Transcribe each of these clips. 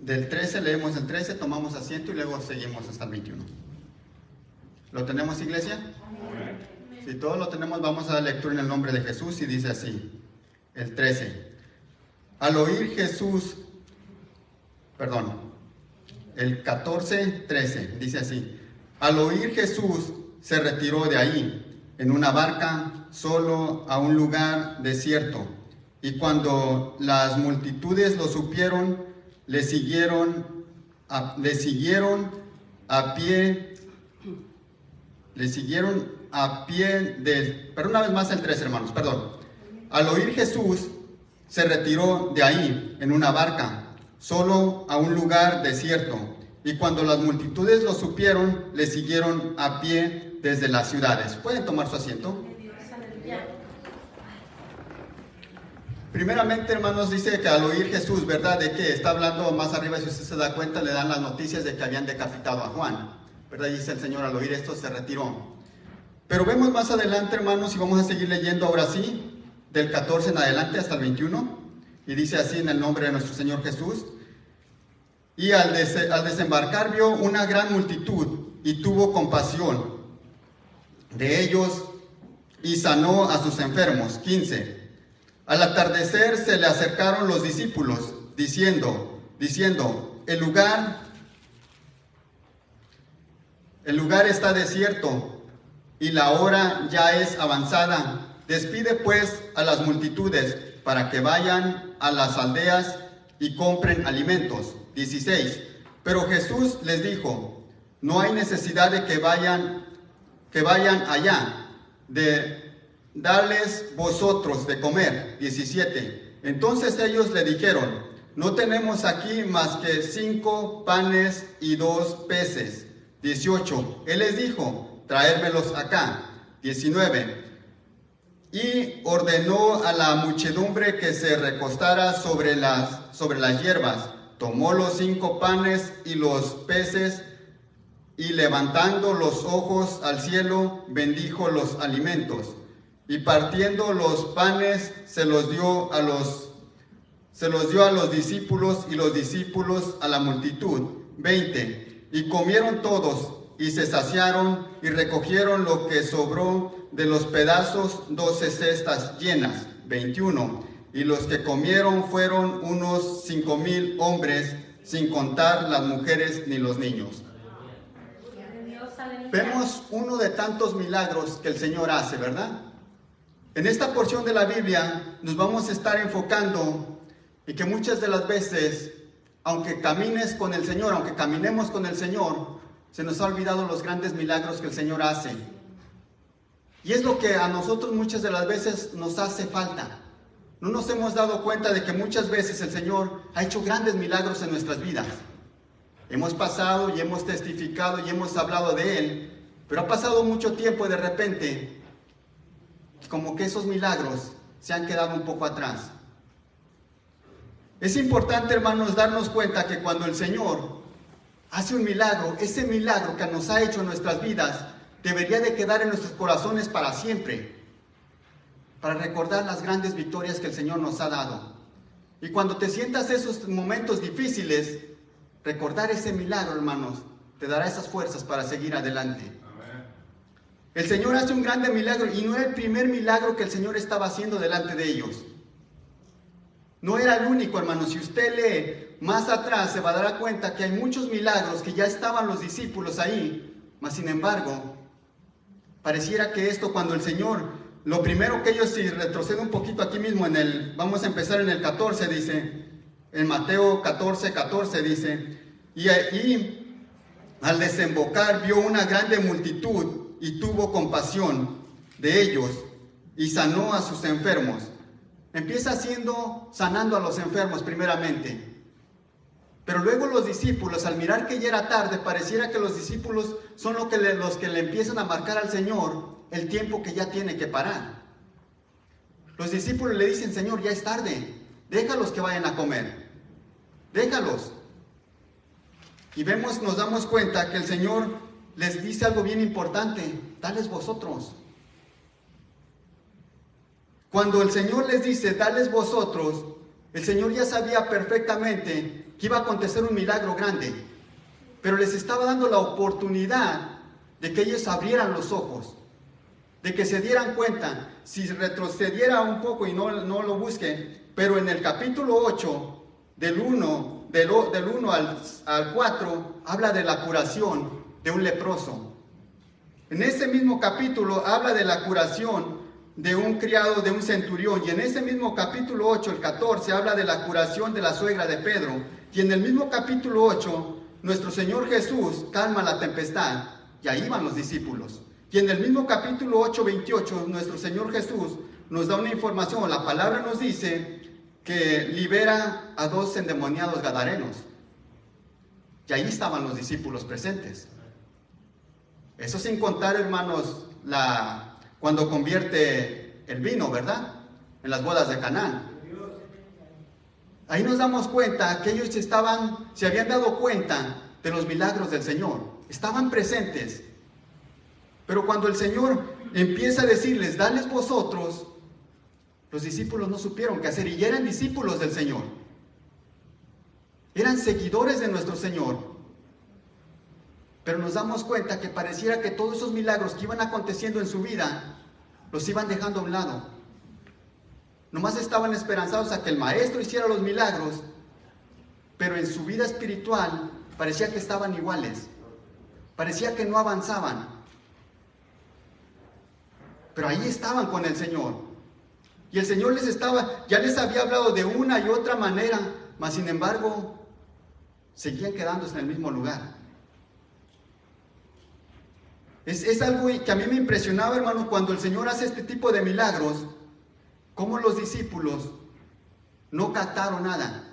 del 13, leemos el 13, tomamos asiento y luego seguimos hasta el 21. ¿Lo tenemos, iglesia? Si todos lo tenemos, vamos a dar lectura en el nombre de Jesús y dice así, el 13. Al oír Jesús, el 14, 13, dice así. Al oír Jesús se retiró de ahí, en una barca, solo a un lugar desierto. Y cuando las multitudes lo supieron, le siguieron a pie pero una vez más el 3, hermanos, Al oír Jesús, se retiró de ahí, en una barca, solo a un lugar desierto. Y cuando las multitudes lo supieron, le siguieron a pie desde las ciudades. ¿Pueden tomar su asiento? Primeramente, hermanos, dice que al oír Jesús, ¿verdad? De que está hablando más arriba, si usted se da cuenta, le dan las noticias de que habían decapitado a Juan, ¿verdad? Y dice el Señor, al oír esto, se retiró. Pero vemos más adelante, hermanos, y vamos a seguir leyendo ahora sí, del 14 en adelante hasta el 21, y dice así en el nombre de nuestro Señor Jesús. Y al desembarcar vio una gran multitud, y tuvo compasión de ellos, y sanó a sus enfermos. 15. Al atardecer se le acercaron los discípulos, diciendo, el lugar está desierto y la hora ya es avanzada. Despide pues a las multitudes para que vayan a las aldeas y compren alimentos. 16. Pero Jesús les dijo, no hay necesidad de que vayan allá, de darles vosotros de comer. 17. Entonces ellos le dijeron, no tenemos aquí más que 5 panes y 2 peces. 18. Él les dijo, traérmelos acá. 19. Y ordenó a la muchedumbre que se recostara sobre las hierbas. Tomó los 5 panes y los peces, y levantando los ojos al cielo, bendijo los alimentos. Y partiendo los panes, se los dio a los discípulos, y los discípulos a la multitud. 20. Y comieron todos, y se saciaron, y recogieron lo que sobró de los pedazos, 12 cestas llenas. 21. Y los que comieron fueron unos 5,000 hombres, sin contar las mujeres ni los niños. Vemos uno de tantos milagros que el Señor hace, ¿verdad? En esta porción de la Biblia nos vamos a estar enfocando y que muchas de las veces, aunque caminemos con el Señor, se nos ha olvidado los grandes milagros que el Señor hace. Y es lo que a nosotros muchas de las veces nos hace falta. No nos hemos dado cuenta de que muchas veces el Señor ha hecho grandes milagros en nuestras vidas. Hemos pasado y hemos testificado y hemos hablado de Él, pero ha pasado mucho tiempo y de repente, como que esos milagros se han quedado un poco atrás. Es importante, hermanos, darnos cuenta que cuando el Señor hace un milagro, ese milagro que nos ha hecho en nuestras vidas, debería de quedar en nuestros corazones para siempre, para recordar las grandes victorias que el Señor nos ha dado. Y cuando te sientas esos momentos difíciles, recordar ese milagro, hermanos, te dará esas fuerzas para seguir adelante. Amén. El Señor hace un grande milagro y no era el primer milagro que el Señor estaba haciendo delante de ellos. No era el único, hermanos. Si usted lee más atrás, se va a dar cuenta que hay muchos milagros que ya estaban los discípulos ahí, mas sin embargo, pareciera que esto, cuando el Señor, lo primero que ellos, si retroceden un poquito aquí mismo, vamos a empezar en el 14, dice, en Mateo 14, dice, y al desembocar vio una grande multitud y tuvo compasión de ellos y sanó a sus enfermos. Empieza sanando a los enfermos primeramente. Pero luego los discípulos, al mirar que ya era tarde, pareciera que los discípulos son los que le empiezan a marcar al Señor el tiempo que ya tiene que parar. Los discípulos le dicen, Señor, ya es tarde, déjalos que vayan a comer. Déjalos. Y nos damos cuenta que el Señor les dice algo bien importante, dales vosotros. Cuando el Señor les dice, dales vosotros, El Señor ya sabía perfectamente que iba a acontecer un milagro grande, pero les estaba dando la oportunidad de que ellos abrieran los ojos, de que se dieran cuenta. Si retrocediera un poco y no lo busquen, pero en el capítulo 8, del 1 al 4, habla de la curación de un leproso. En ese mismo capítulo habla de la curación de un criado de un centurión, y en ese mismo capítulo 8, el 14, habla de la curación de la suegra de Pedro, y en el mismo capítulo 8, nuestro Señor Jesús calma la tempestad, y ahí van los discípulos. Y en el mismo capítulo 8, 28, nuestro Señor Jesús nos da una información, la palabra nos dice que libera a 2 endemoniados gadarenos, y ahí estaban los discípulos presentes. Eso sin contar, hermanos, cuando convierte el vino, ¿verdad? En las bodas de Canaán. Ahí nos damos cuenta que ellos se habían dado cuenta de los milagros del Señor. Estaban presentes. Pero cuando el Señor empieza a decirles, dadles vosotros, los discípulos no supieron qué hacer, y ya eran discípulos del Señor. Eran seguidores de nuestro Señor. Pero nos damos cuenta que pareciera que todos esos milagros que iban aconteciendo en su vida, los iban dejando a un lado. Nomás estaban esperanzados a que el Maestro hiciera los milagros, pero en su vida espiritual parecía que estaban iguales. Parecía que no avanzaban. Pero ahí estaban con el Señor. Y el Señor ya les había hablado de una y otra manera, mas sin embargo, seguían quedándose en el mismo lugar. Es algo que a mí me impresionaba, hermano, cuando el Señor hace este tipo de milagros, cómo los discípulos no captaron nada.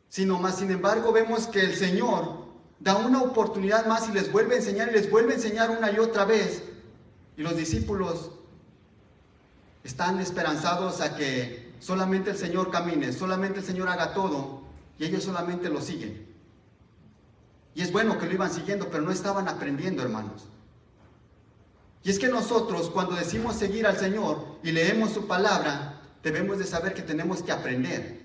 Sino más, sin embargo, vemos que el Señor da una oportunidad más y les vuelve a enseñar, y les vuelve a enseñar una y otra vez. Y los discípulos están esperanzados a que solamente el Señor camine, solamente el Señor haga todo, y ellos solamente lo siguen. Y es bueno que lo iban siguiendo, pero no estaban aprendiendo, hermanos. Y es que nosotros, cuando decimos seguir al Señor y leemos su palabra, debemos de saber que tenemos que aprender.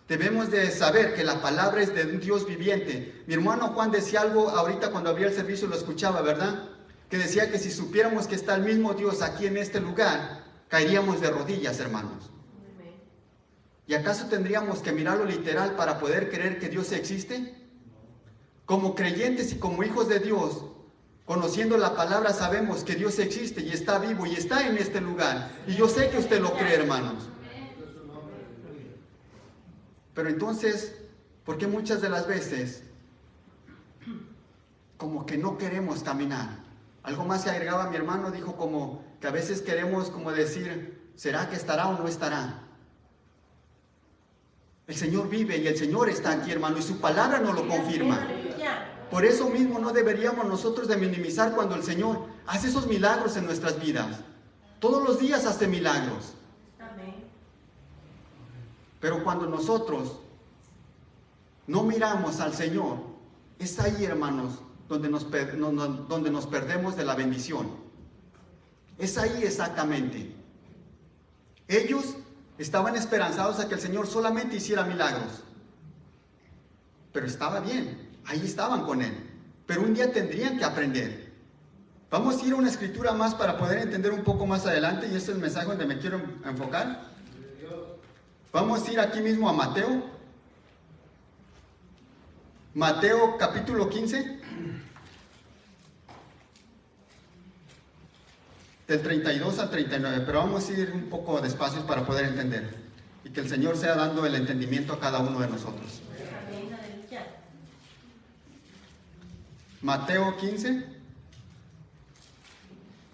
Debemos de saber que la palabra es de un Dios viviente. Mi hermano Juan decía algo ahorita cuando abría el servicio, lo escuchaba, ¿verdad? Que decía que si supiéramos que está el mismo Dios aquí en este lugar, caeríamos de rodillas, hermanos. ¿Y acaso tendríamos que mirarlo literal para poder creer que Dios existe? Como creyentes y como hijos de Dios, conociendo la palabra, sabemos que Dios existe y está vivo y está en este lugar. Y yo sé que usted lo cree, hermanos. Pero entonces, ¿por qué muchas de las veces como que no queremos caminar? Algo más que agregaba mi hermano, dijo como que a veces queremos como decir, ¿será que estará o no estará? El Señor vive y el Señor está aquí, hermano, y su palabra nos lo confirma. Por eso mismo no deberíamos nosotros de minimizar cuando el Señor hace esos milagros en nuestras vidas. Todos los días hace milagros. Pero cuando nosotros no miramos al Señor, es ahí, hermanos, donde nos perdemos de la bendición. Es ahí exactamente. Ellos estaban esperanzados a que el Señor solamente hiciera milagros. Pero estaba bien, ahí estaban con Él. Pero un día tendrían que aprender. Vamos a ir a una escritura más para poder entender un poco más adelante, y este es el mensaje donde me quiero enfocar. Vamos a ir aquí mismo a Mateo. Mateo capítulo 15. Del 32 al 39, pero vamos a ir un poco despacio para poder entender. Y que el Señor sea dando el entendimiento a cada uno de nosotros. Mateo 15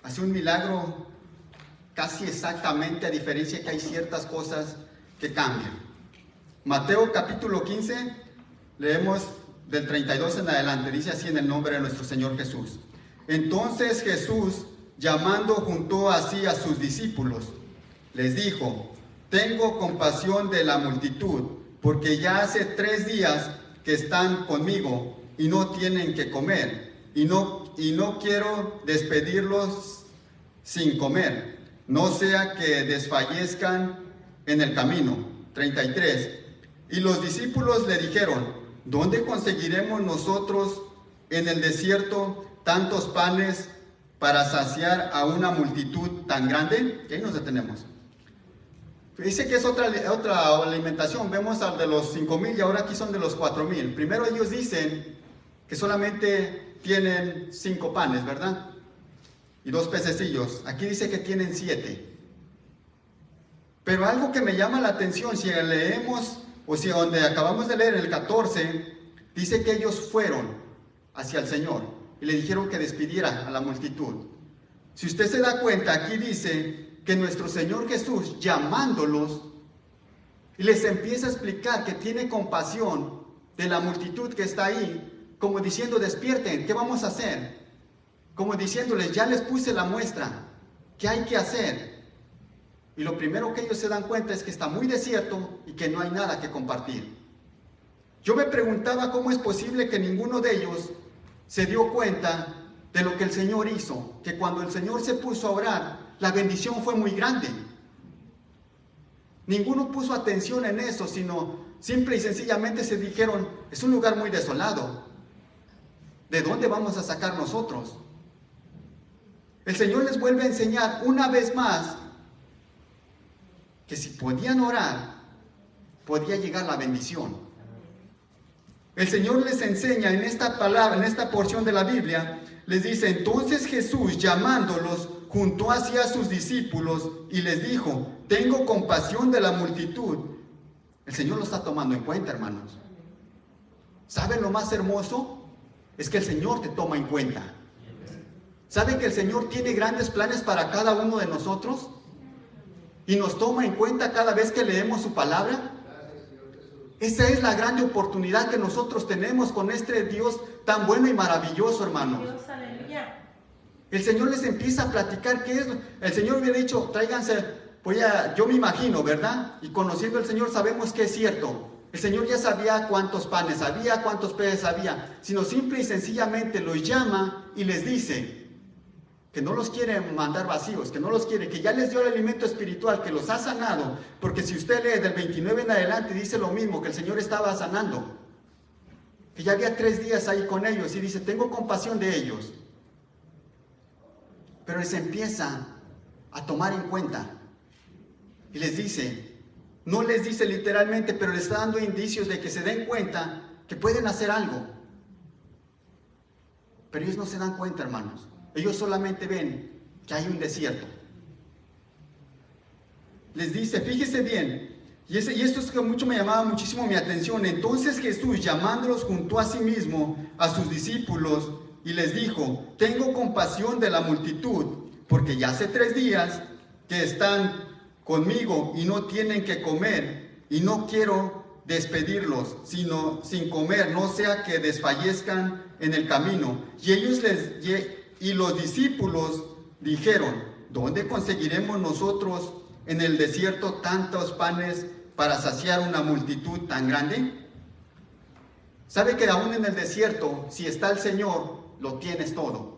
hace un milagro casi exactamente, a diferencia que hay ciertas cosas que cambian. Mateo capítulo 15, leemos del 32 en adelante, dice así en el nombre de nuestro Señor Jesús. Entonces Jesús, llamando junto a sí a sus discípulos, les dijo: tengo compasión de la multitud, porque ya hace 3 días que están conmigo y no tienen que comer, y no quiero despedirlos sin comer, no sea que desfallezcan en el camino. 33. Y los discípulos le dijeron: ¿dónde conseguiremos nosotros en el desierto tantos panes para saciar a una multitud tan grande? Y ahí nos detenemos. Dice que es otra alimentación. Vemos al de los 5,000 y ahora aquí son de los 4,000. Primero ellos dicen que solamente tienen 5 panes, ¿verdad? Y 2 pececillos. Aquí dice que tienen 7. Pero algo que me llama la atención, si leemos, o si donde acabamos de leer en el 14, dice que ellos fueron hacia el Señor y le dijeron que despidiera a la multitud. Si usted se da cuenta, aquí dice que nuestro Señor Jesús, llamándolos, y les empieza a explicar que tiene compasión de la multitud que está ahí, como diciendo: despierten, ¿qué vamos a hacer? Como diciéndoles: ya les puse la muestra, ¿qué hay que hacer? Y lo primero que ellos se dan cuenta es que está muy desierto y que no hay nada que compartir. Yo me preguntaba cómo es posible que ninguno de ellos se dio cuenta de lo que el Señor hizo, que cuando el Señor se puso a orar, la bendición fue muy grande. Ninguno puso atención en eso, sino simple y sencillamente se dijeron: es un lugar muy desolado, ¿de dónde vamos a sacar nosotros? El Señor les vuelve a enseñar una vez más que si podían orar, podía llegar la bendición. El Señor les enseña en esta palabra, en esta porción de la Biblia, les dice: entonces Jesús, llamándolos, juntó hacia sus discípulos y les dijo: tengo compasión de la multitud. El Señor lo está tomando en cuenta, hermanos. ¿Saben lo más hermoso? Es que el Señor te toma en cuenta. ¿Saben que el Señor tiene grandes planes para cada uno de nosotros? Y nos toma en cuenta cada vez que leemos su palabra. Esa es la grande oportunidad que nosotros tenemos con este Dios tan bueno y maravilloso, hermanos. El Señor les empieza a platicar qué es. El Señor hubiera dicho: tráiganse, pues ya, yo me imagino, ¿verdad? Y conociendo al Señor sabemos que es cierto. El Señor ya sabía cuántos panes había, cuántos peces había, sino simple y sencillamente los llama y les dice que no los quiere mandar vacíos, que no los quiere, que ya les dio el alimento espiritual, que los ha sanado, porque si usted lee del 29 en adelante, dice lo mismo, que el Señor estaba sanando, que ya había 3 días ahí con ellos, y dice: tengo compasión de ellos. Pero les empieza a tomar en cuenta, y les dice, no les dice literalmente, pero les está dando indicios de que se den cuenta que pueden hacer algo. Pero ellos no se dan cuenta, hermanos. Ellos solamente ven que hay un desierto. Les dice, fíjese bien, y esto es que mucho me llamaba muchísimo mi atención. Entonces Jesús, llamándolos, juntó a sí mismo a sus discípulos y les dijo: tengo compasión de la multitud, porque ya hace 3 días que están conmigo y no tienen que comer, y no quiero despedirlos, sino sin comer, no sea que desfallezcan en el camino. Y los discípulos dijeron: ¿dónde conseguiremos nosotros en el desierto tantos panes para saciar una multitud tan grande? ¿Sabe que aún en el desierto, si está el Señor, lo tienes todo?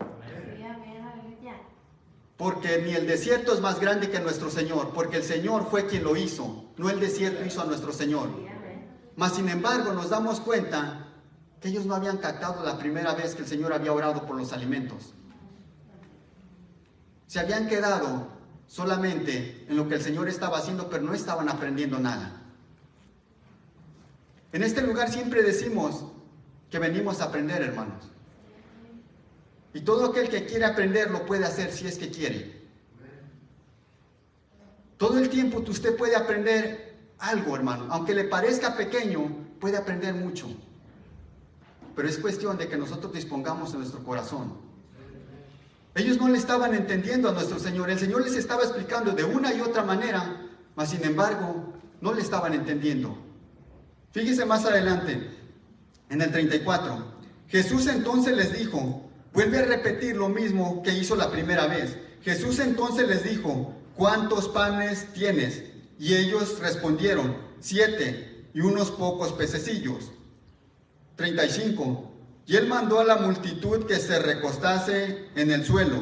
Porque ni el desierto es más grande que nuestro Señor, porque el Señor fue quien lo hizo, no el desierto hizo a nuestro Señor. Mas sin embargo nos damos cuenta que ellos no habían captado la primera vez que el Señor había orado por los alimentos. Se habían quedado solamente en lo que el Señor estaba haciendo, pero no estaban aprendiendo nada. En este lugar siempre decimos que venimos a aprender, hermanos. Y todo aquel que quiere aprender lo puede hacer si es que quiere. Todo el tiempo usted puede aprender algo, hermano. Aunque le parezca pequeño, puede aprender mucho. Pero es cuestión de que nosotros dispongamos en nuestro corazón. Ellos no le estaban entendiendo a nuestro Señor. El Señor les estaba explicando de una y otra manera, mas sin embargo, no le estaban entendiendo. Fíjese más adelante, en el 34. Jesús entonces les dijo, vuelve a repetir lo mismo que hizo la primera vez. Jesús entonces les dijo, ¿cuántos panes tienes? Y ellos respondieron, 7 y unos pocos pececillos. 35. Y él mandó a la multitud que se recostase en el suelo,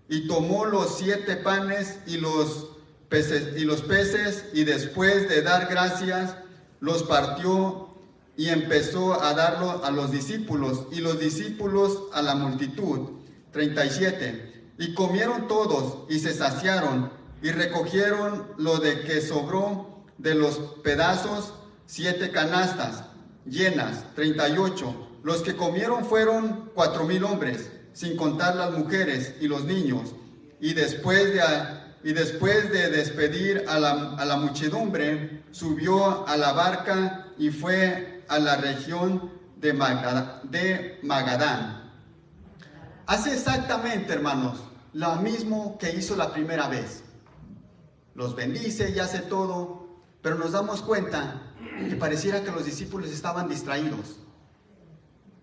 y tomó los 7 panes y los peces, y después de dar gracias, los partió y empezó a darlo a los discípulos, y los discípulos a la multitud. 37. Y comieron todos, y se saciaron, y recogieron lo de que sobró de los pedazos, 7 canastas llenas. 38. Los que comieron fueron 4,000 hombres, sin contar las mujeres y los niños. Y después de despedir a la muchedumbre, subió a la barca y fue a la región de Magadán. Hace exactamente, hermanos, lo mismo que hizo la primera vez. Los bendice y hace todo, pero nos damos cuenta que pareciera que los discípulos estaban distraídos.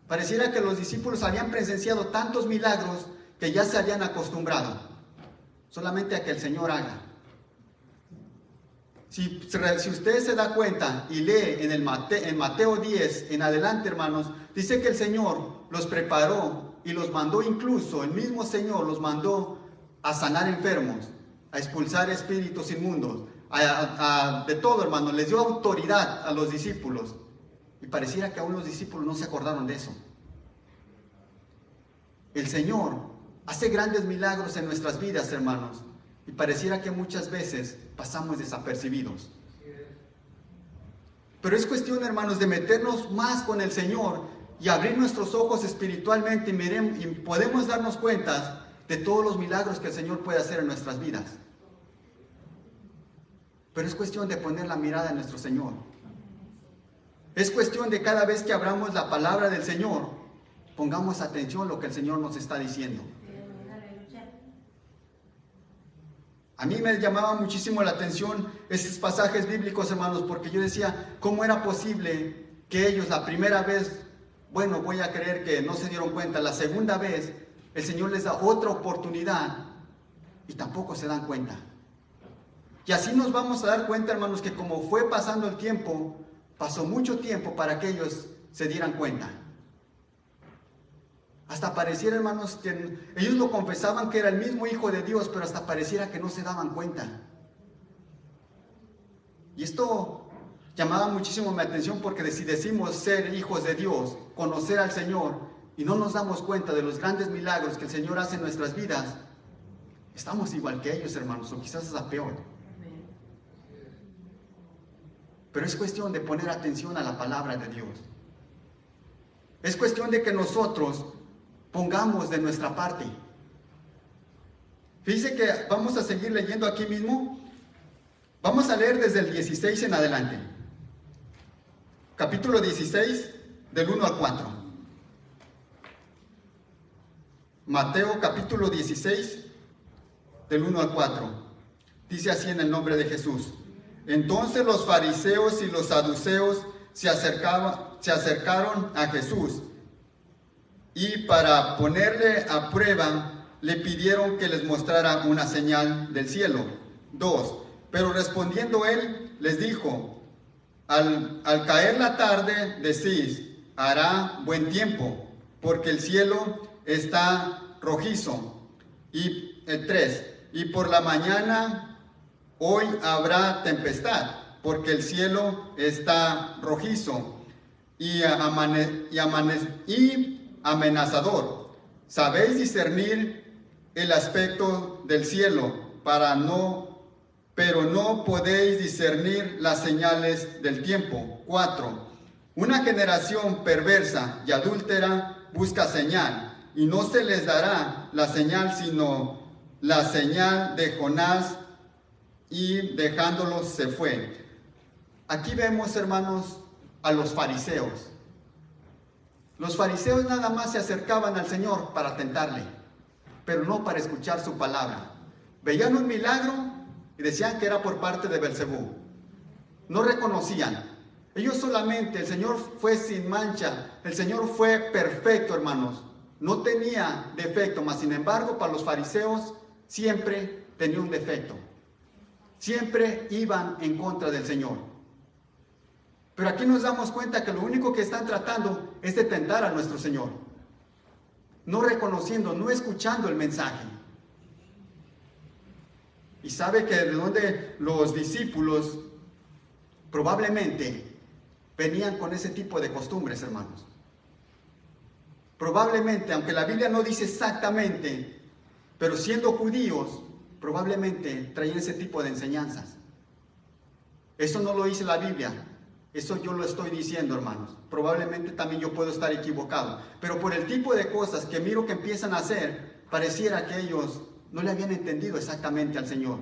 Pareciera que los discípulos habían presenciado tantos milagros que ya se habían acostumbrado solamente a que el Señor haga. Si usted se da cuenta y lee en Mateo 10 en adelante, hermanos, dice que el Señor los preparó y los mandó, incluso el mismo Señor los mandó a sanar enfermos, a expulsar espíritus inmundos, de todo, hermanos. Les dio autoridad a los discípulos. Y pareciera que aún los discípulos no se acordaron de eso. El Señor hace grandes milagros en nuestras vidas, hermanos, y pareciera que muchas veces pasamos desapercibidos. Pero es cuestión, hermanos, de meternos más con el Señor y abrir nuestros ojos espiritualmente y podemos darnos cuenta de todos los milagros que el Señor puede hacer en nuestras vidas. Pero es cuestión de poner la mirada en nuestro Señor. Es cuestión de cada vez que abramos la palabra del Señor, pongamos atención a lo que el Señor nos está diciendo. A mí me llamaba muchísimo la atención estos pasajes bíblicos, hermanos, porque yo decía, ¿cómo era posible que ellos la primera vez, bueno, voy a creer que no se dieron cuenta, la segunda vez el Señor les da otra oportunidad y tampoco se dan cuenta? Y así nos vamos a dar cuenta, hermanos, que como fue pasando el tiempo, pasó mucho tiempo para que ellos se dieran cuenta. Hasta pareciera, hermanos, que ellos lo confesaban que era el mismo Hijo de Dios, pero hasta pareciera que no se daban cuenta. Y esto llamaba muchísimo mi atención, porque si decimos ser hijos de Dios, conocer al Señor, y no nos damos cuenta de los grandes milagros que el Señor hace en nuestras vidas, estamos igual que ellos, hermanos, o quizás hasta peor. Pero es cuestión de poner atención a la palabra de Dios. Es cuestión de que nosotros pongamos de nuestra parte. Fíjense que vamos a seguir leyendo aquí mismo. Vamos a leer desde el 16 en adelante. Capítulo 16, del 1 al 4. Mateo capítulo 16, del 1 al 4. Dice así en el nombre de Jesús. Entonces los fariseos y los saduceos se acercaron a Jesús, y para ponerle a prueba le pidieron que les mostrara una señal del cielo. 2. Pero respondiendo él les dijo, al caer la tarde decís, hará buen tiempo, porque el cielo está rojizo. Y el 3. Y por la mañana hoy habrá tempestad, porque el cielo está rojizo y amenazador. Sabéis discernir el aspecto del cielo, pero no podéis discernir las señales del tiempo. 4. Una generación perversa y adúltera busca señal, y no se les dará la señal sino la señal de Jonás, y dejándolos se fue. Aquí vemos, hermanos, a los fariseos. Los fariseos nada más se acercaban al Señor para tentarle, pero no para escuchar su palabra. Veían un milagro y decían que era por parte de Belcebú. No reconocían. Ellos solamente, el Señor fue sin mancha, el Señor fue perfecto, hermanos. No tenía defecto, mas sin embargo, para los fariseos siempre tenía un defecto. Siempre iban en contra del Señor. Pero aquí nos damos cuenta que lo único que están tratando es de tentar a nuestro Señor. No reconociendo, no escuchando el mensaje. Y sabe que de donde los discípulos probablemente venían con ese tipo de costumbres, hermanos. Probablemente, aunque la Biblia no dice exactamente, pero siendo judíos, probablemente traían ese tipo de enseñanzas. Eso no lo dice la Biblia, eso yo lo estoy diciendo, hermanos. Probablemente también yo puedo estar equivocado, pero por el tipo de cosas que miro que empiezan a hacer, pareciera que ellos no le habían entendido exactamente al Señor.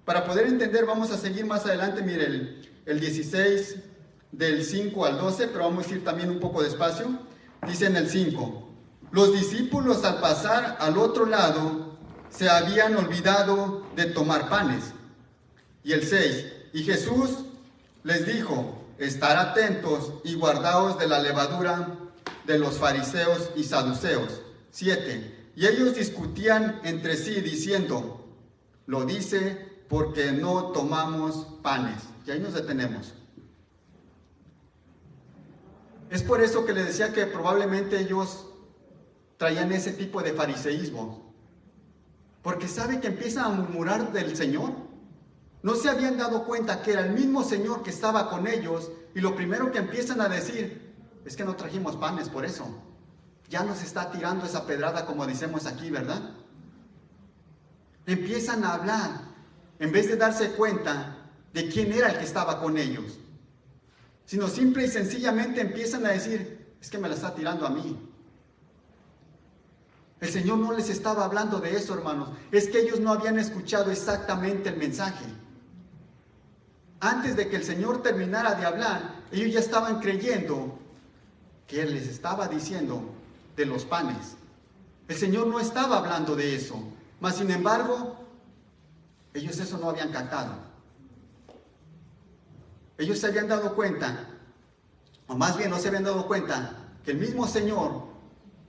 Para poder entender, vamos a seguir más adelante, mire el 16 del 5 al 12, pero vamos a ir también un poco despacio. Dice en el 5, los discípulos al pasar al otro lado se habían olvidado de tomar panes. Y el 6, y Jesús les dijo, estar atentos y guardaos de la levadura de los fariseos y saduceos. 7, y ellos discutían entre sí diciendo, lo dice porque no tomamos panes. Y ahí nos detenemos. Es por eso que les decía que probablemente ellos traían ese tipo de fariseísmo. Porque sabe que empiezan a murmurar del Señor. No se habían dado cuenta que era el mismo Señor que estaba con ellos. Y lo primero que empiezan a decir es que no trajimos panes por eso. Ya nos está tirando esa pedrada como decimos aquí, ¿verdad? Empiezan a hablar en vez de darse cuenta de quién era el que estaba con ellos. Sino simple y sencillamente empiezan a decir, es que me la está tirando a mí. El Señor no les estaba hablando de eso, hermanos. Es que ellos no habían escuchado exactamente el mensaje. Antes de que el Señor terminara de hablar, ellos ya estaban creyendo que Él les estaba diciendo de los panes. El Señor no estaba hablando de eso. Mas, sin embargo, ellos eso no habían captado. Ellos se habían dado cuenta, o más bien no se habían dado cuenta, que el mismo Señor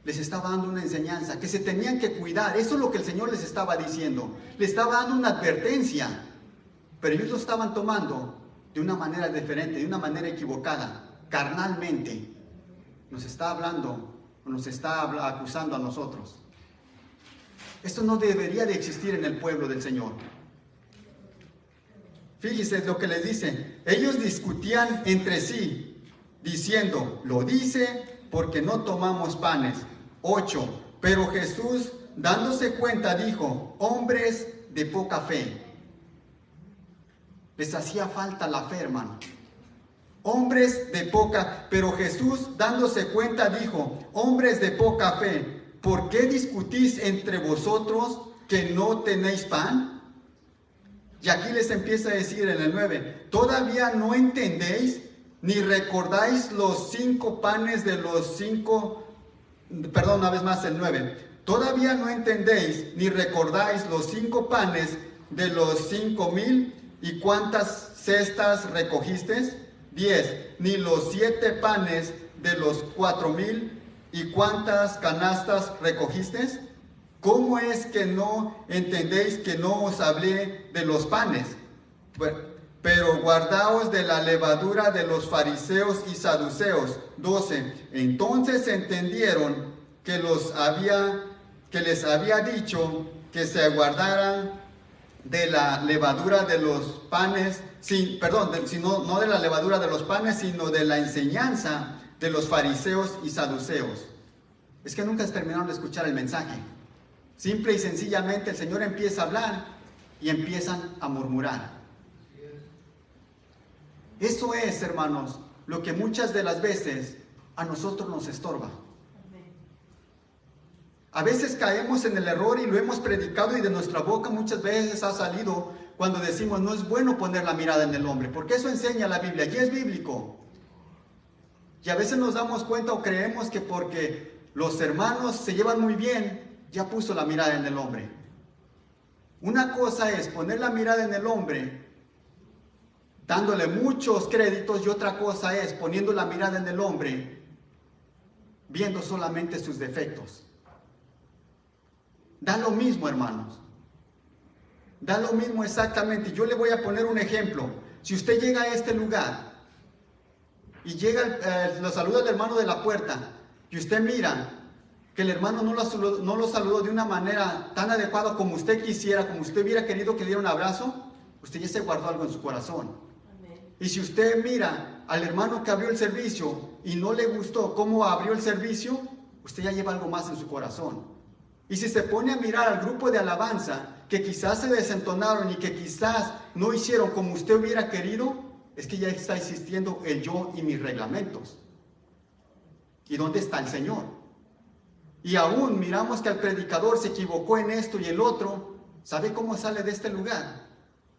les estaba dando una enseñanza, que se tenían que cuidar. Eso es lo que el Señor les estaba diciendo. Les estaba dando una advertencia, pero ellos lo estaban tomando de una manera diferente, de una manera equivocada, carnalmente. Nos está hablando, o nos está acusando a nosotros. Esto no debería de existir en el pueblo del Señor. Fíjese lo que les dice. Ellos discutían entre sí, diciendo, lo dice porque no tomamos panes. 8. Pero Jesús, dándose cuenta, dijo, hombres de poca fe. Les hacía falta la fe, hermano. Hombres de poca, pero Jesús, dándose cuenta, dijo, hombres de poca fe, ¿por qué discutís entre vosotros que no tenéis pan? Y aquí les empieza a decir en el 9, ¿todavía no entendéis ni recordáis los 5 panes de los 5? Perdón, una vez más el 9. ¿Todavía no entendéis ni recordáis los 5 panes de los 5,000 y cuántas cestas recogisteis? 10. Ni los 7 panes de los 4,000 y cuántas canastas recogisteis. ¿Cómo es que no entendéis que no os hablé de los panes? Pero guardaos de la levadura de los fariseos y saduceos. 12. Entonces entendieron que les había dicho que se guardaran de la levadura de los panes, no de la levadura de los panes, sino de la enseñanza de los fariseos y saduceos. Es que nunca terminaron de escuchar el mensaje. Simple y sencillamente el Señor empieza a hablar y empiezan a murmurar. Eso es, hermanos, lo que muchas de las veces a nosotros nos estorba. A veces caemos en el error y lo hemos predicado y de nuestra boca muchas veces ha salido cuando decimos no es bueno poner la mirada en el hombre, porque eso enseña la Biblia y es bíblico. Y a veces nos damos cuenta o creemos que porque los hermanos se llevan muy bien, ya puso la mirada en el hombre. Una cosa es poner la mirada en el hombre dándole muchos créditos y otra cosa es poniendo la mirada en el hombre viendo solamente sus defectos. Da lo mismo, hermanos. Da lo mismo exactamente. Yo le voy a poner un ejemplo. Si usted llega a este lugar y lo saluda el hermano de la puerta y usted mira que que el hermano no lo saludó de una manera tan adecuada como usted quisiera, como usted hubiera querido que le diera un abrazo, usted ya se guardó algo en su corazón. Amén. Y si usted mira al hermano que abrió el servicio y no le gustó cómo abrió el servicio, usted ya lleva algo más en su corazón. Y si se pone a mirar al grupo de alabanza, que quizás se desentonaron y que quizás no hicieron como usted hubiera querido, es que ya está existiendo el yo y mis reglamentos. ¿Y dónde está el Señor? Y aún miramos que el predicador se equivocó en esto y el otro. ¿Sabe cómo sale de este lugar?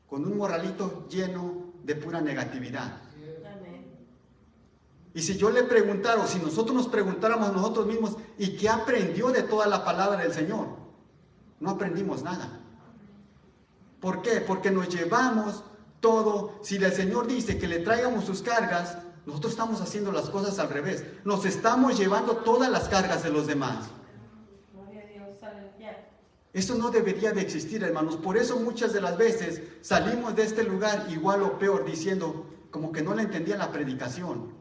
Con un morralito lleno de pura negatividad. Y si yo le preguntara, o si nosotros nos preguntáramos a nosotros mismos, ¿y qué aprendió de toda la palabra del Señor? No aprendimos nada. ¿Por qué? Porque nos llevamos todo. Si el Señor dice que le traigamos sus cargas, nosotros estamos haciendo las cosas al revés. Nos estamos llevando todas las cargas de los demás. Eso no debería de existir, hermanos. Por eso muchas de las veces salimos de este lugar igual o peor, diciendo como que no le entendía la predicación.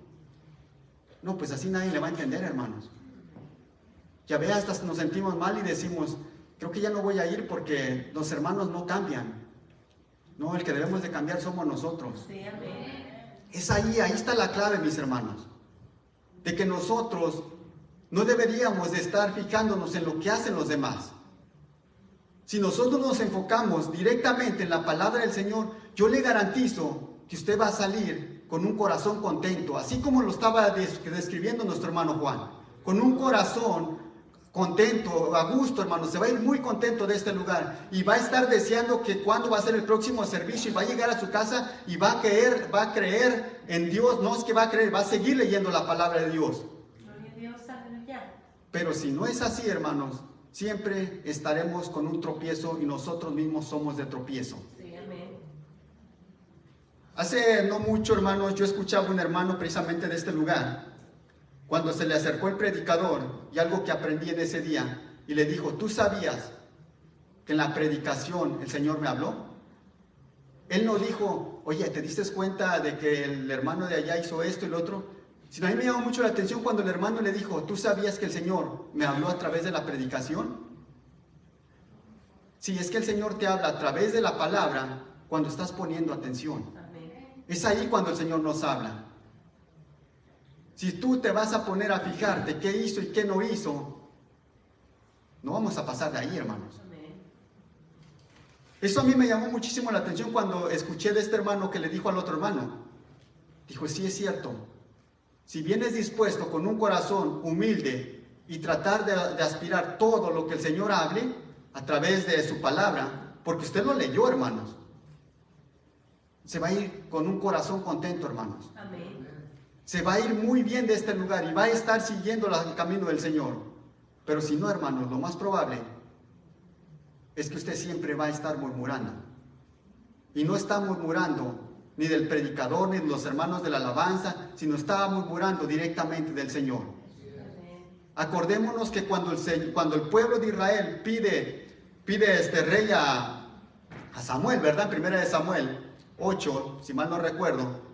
No, pues así nadie le va a entender, hermanos. Ya ve, hasta nos sentimos mal y decimos, creo que ya no voy a ir porque los hermanos no cambian. No, el que debemos de cambiar somos nosotros. Sí, amén. Es ahí está la clave, mis hermanos. De que nosotros no deberíamos de estar fijándonos en lo que hacen los demás. Si nosotros nos enfocamos directamente en la palabra del Señor, yo le garantizo que usted va a salir con un corazón contento, así como lo estaba describiendo nuestro hermano Juan, con un corazón contento, a gusto, hermano, se va a ir muy contento de este lugar y va a estar deseando que cuando va a ser el próximo servicio y va a llegar a su casa y va a creer en Dios. No es que va a creer, va a seguir leyendo la palabra de Dios. Pero si no es así, hermanos, siempre estaremos con un tropiezo y nosotros mismos somos de tropiezo. Sí, amén. Hace no mucho, hermanos, yo escuchaba a un hermano precisamente de este lugar, cuando se le acercó el predicador, y algo que aprendí en ese día, y le dijo, ¿tú sabías que en la predicación el Señor me habló? Él no dijo, oye, ¿te diste cuenta de que el hermano de allá hizo esto y lo otro? Sino a mí me llamó mucho la atención cuando el hermano le dijo, ¿tú sabías que el Señor me habló a través de la predicación? Sí, es que el Señor te habla a través de la palabra cuando estás poniendo atención. Amén. Es ahí cuando el Señor nos habla. Si tú te vas a poner a fijarte qué hizo y qué no hizo, no vamos a pasar de ahí, hermanos. Amén. Eso a mí me llamó muchísimo la atención cuando escuché de este hermano que le dijo al otro hermano. Dijo, sí es cierto. Si vienes dispuesto con un corazón humilde y tratar de aspirar todo lo que el Señor hable a través de su palabra, porque usted lo leyó, hermanos, se va a ir con un corazón contento, hermanos. Amén. Se va a ir muy bien de este lugar y va a estar siguiendo el camino del Señor. Pero si no, hermanos, lo más probable es que usted siempre va a estar murmurando. Y no está murmurando ni del predicador, ni de los hermanos de la alabanza, sino está murmurando directamente del Señor. Acordémonos que cuando el pueblo de Israel pide rey a Samuel, ¿verdad? Primera de Samuel 8, si mal no recuerdo.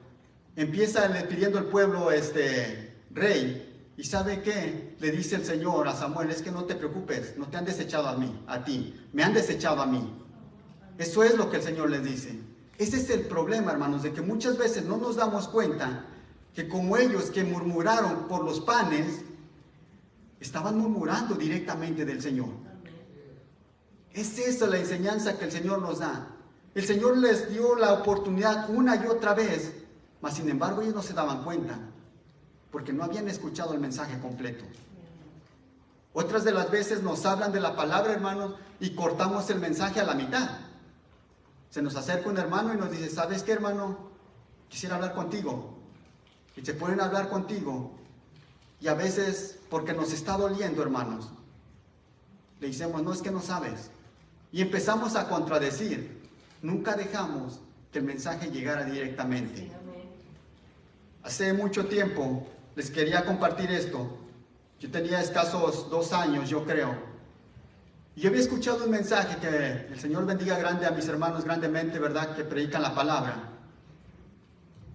Empieza pidiendo el pueblo rey. ¿Y sabe qué? Le dice el Señor a Samuel, es que no te preocupes, no te han desechado a ti, me han desechado a mí. Eso es lo que el Señor les dice. Ese es el problema, hermanos, de que muchas veces no nos damos cuenta que como ellos que murmuraron por los panes, estaban murmurando directamente del Señor. Es esa la enseñanza que el Señor nos da. El Señor les dio la oportunidad una y otra vez, mas sin embargo ellos no se daban cuenta, porque no habían escuchado el mensaje completo. Otras de las veces nos hablan de la palabra, hermanos, y cortamos el mensaje a la mitad. Se nos acerca un hermano y nos dice, ¿sabes qué, hermano? Quisiera hablar contigo. Y se ponen a hablar contigo. Y a veces, porque nos está doliendo, hermanos, le decimos, no, es que no sabes. Y empezamos a contradecir. Nunca dejamos que el mensaje llegara directamente. Hace mucho tiempo les quería compartir esto. Yo tenía escasos 2 años, yo creo. Y yo había escuchado un mensaje que el Señor bendiga grande a mis hermanos grandemente, ¿verdad? Que predican la palabra.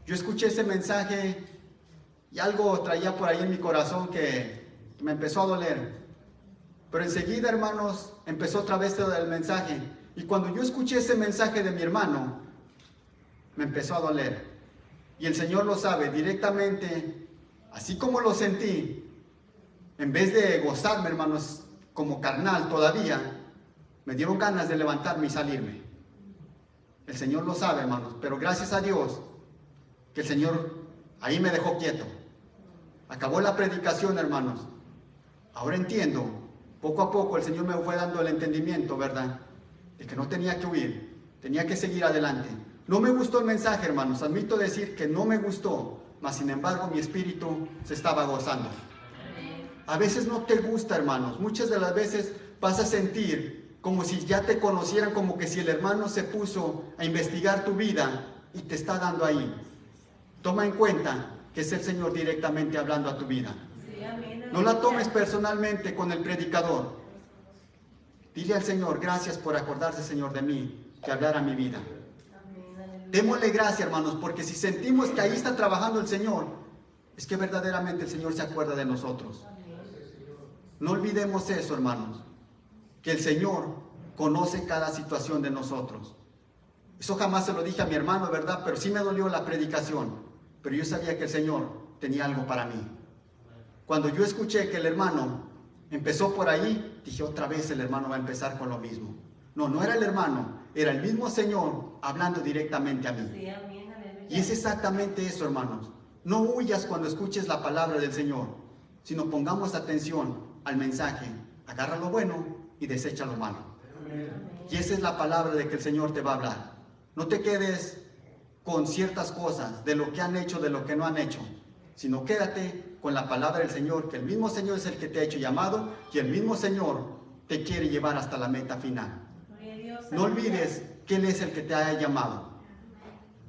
Yo escuché ese mensaje y algo traía por ahí en mi corazón que me empezó a doler. Pero enseguida, hermanos, empezó otra vez todo el mensaje. Y cuando yo escuché ese mensaje de mi hermano, me empezó a doler. Y el Señor lo sabe, directamente, así como lo sentí, en vez de gozarme, hermanos, como carnal todavía, me dieron ganas de levantarme y salirme. El Señor lo sabe, hermanos, pero gracias a Dios que el Señor ahí me dejó quieto. Acabó la predicación, hermanos. Ahora entiendo, poco a poco el Señor me fue dando el entendimiento, ¿verdad? De que no tenía que huir, tenía que seguir adelante. No me gustó el mensaje, hermanos, admito decir que no me gustó, mas sin embargo mi espíritu se estaba gozando. A veces no te gusta, hermanos, muchas de las veces vas a sentir como si ya te conocieran, como que si el hermano se puso a investigar tu vida y te está dando ahí. Toma en cuenta que es el Señor directamente hablando a tu vida. No la tomes personalmente con el predicador. Dile al Señor, gracias por acordarse, Señor, de mí, que hablara mi vida. Démosle gracias, hermanos, porque si sentimos que ahí está trabajando el Señor, es que verdaderamente el Señor se acuerda de nosotros. No olvidemos eso, hermanos, que el Señor conoce cada situación de nosotros. Eso jamás se lo dije a mi hermano, ¿verdad? Pero sí me dolió la predicación. Pero yo sabía que el Señor tenía algo para mí. Cuando yo escuché que el hermano empezó por ahí, dije, otra vez el hermano va a empezar con lo mismo. No, no era el hermano, era el mismo Señor hablando directamente a mí. Y es exactamente eso, hermanos. No huyas cuando escuches la palabra del Señor, sino pongamos atención al mensaje. Agarra lo bueno y desecha lo malo. Y esa es la palabra de que el Señor te va a hablar. No te quedes con ciertas cosas de lo que han hecho, de lo que no han hecho, sino quédate con la palabra del Señor, que el mismo Señor es el que te ha hecho llamado y el mismo Señor te quiere llevar hasta la meta final. No olvides que Él es el que te ha llamado.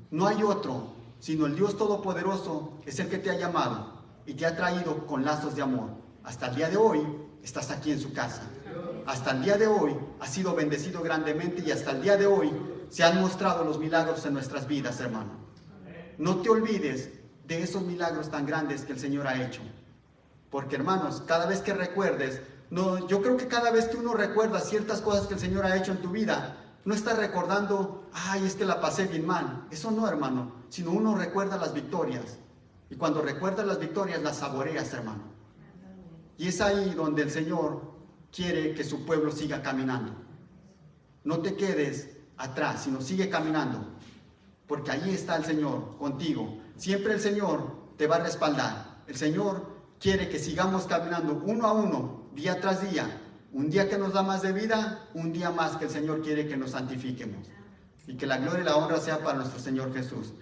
No hay otro, sino el Dios Todopoderoso es el que te ha llamado y te ha traído con lazos de amor. Hasta el día de hoy estás aquí en su casa. Hasta el día de hoy has sido bendecido grandemente y hasta el día de hoy se han mostrado los milagros en nuestras vidas, hermano. No te olvides de esos milagros tan grandes que el Señor ha hecho. Porque, hermanos, cada vez que recuerdes, yo creo que cada vez que uno recuerda ciertas cosas que el Señor ha hecho en tu vida, no está recordando, ay, es que la pasé bien mal. Eso no, hermano, sino uno recuerda las victorias. Y cuando recuerdas las victorias, las saboreas, hermano. Y es ahí donde el Señor quiere que su pueblo siga caminando. No te quedes atrás, sino sigue caminando. Porque ahí está el Señor contigo. Siempre el Señor te va a respaldar. El Señor quiere que sigamos caminando uno a uno, día tras día. Un día que nos da más de vida, un día más que el Señor quiere que nos santifiquemos. Y que la gloria y la honra sea para nuestro Señor Jesús.